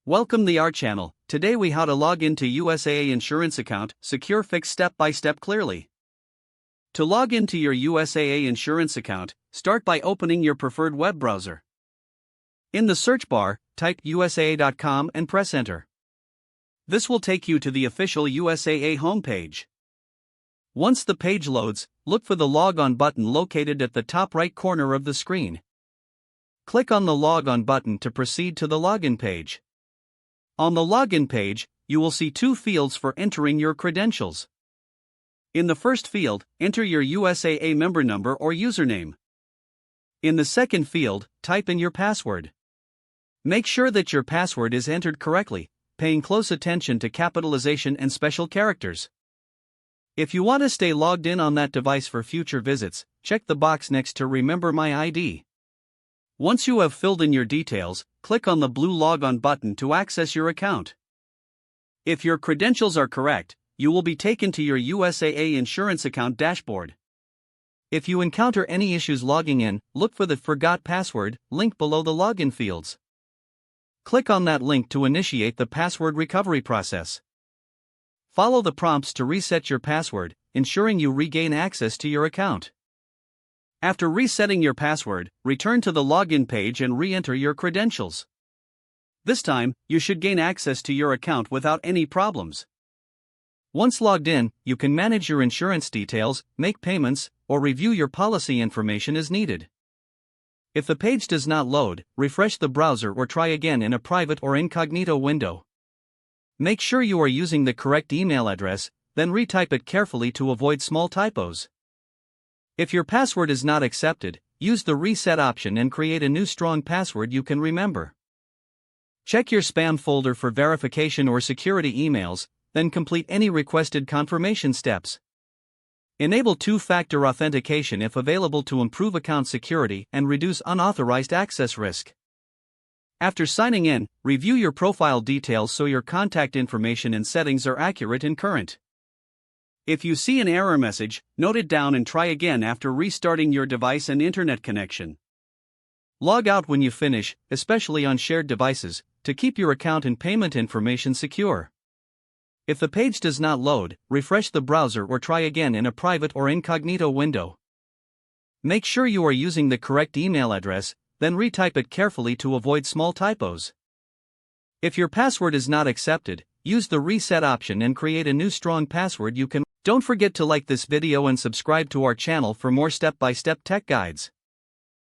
Welcome to our channel. Today we how to log into USAA insurance account, secure fix step by step clearly. To log into your USAA insurance account, start by opening your preferred web browser. In the search bar, type usaa.com and press enter. This will take you to the official USAA homepage. Once the page loads, look for the Log On button located at the top right corner of the screen. Click on the Log On button to proceed to the login page. On the login page, you will see two fields for entering your credentials. In the first field, enter your USAA member number or username. In the second field, type in your password. Make sure that your password is entered correctly, paying close attention to capitalization and special characters. If you want to stay logged in on that device for future visits, check the box next to Remember My ID. Once you have filled in your details, click on the blue Log On button to access your account. If your credentials are correct, you will be taken to your USAA insurance account dashboard. If you encounter any issues logging in, look for the Forgot Password link below the login fields. Click on that link to initiate the password recovery process. Follow the prompts to reset your password, ensuring you regain access to your account. After resetting your password, return to the login page and re-enter your credentials. This time, you should gain access to your account without any problems. Once logged in, you can manage your insurance details, make payments, or review your policy information as needed. If the page does not load, refresh the browser or try again in a private or incognito window. Make sure you are using the correct email address, then retype it carefully to avoid small typos. If your password is not accepted, use the reset option and create a new strong password you can remember. Check your spam folder for verification or security emails, then complete any requested confirmation steps. Enable two-factor authentication if available to improve account security and reduce unauthorized access risk. After signing in, review your profile details so your contact information and settings are accurate and current. If you see an error message, note it down and try again after restarting your device and internet connection. Log out when you finish, especially on shared devices, to keep your account and payment information secure. If the page does not load, refresh the browser or try again in a private or incognito window. Make sure you are using the correct email address, then retype it carefully to avoid small typos. If your password is not accepted, use the reset option and create a new strong password you can. Don't forget to like this video and subscribe to our channel for more step-by-step tech guides.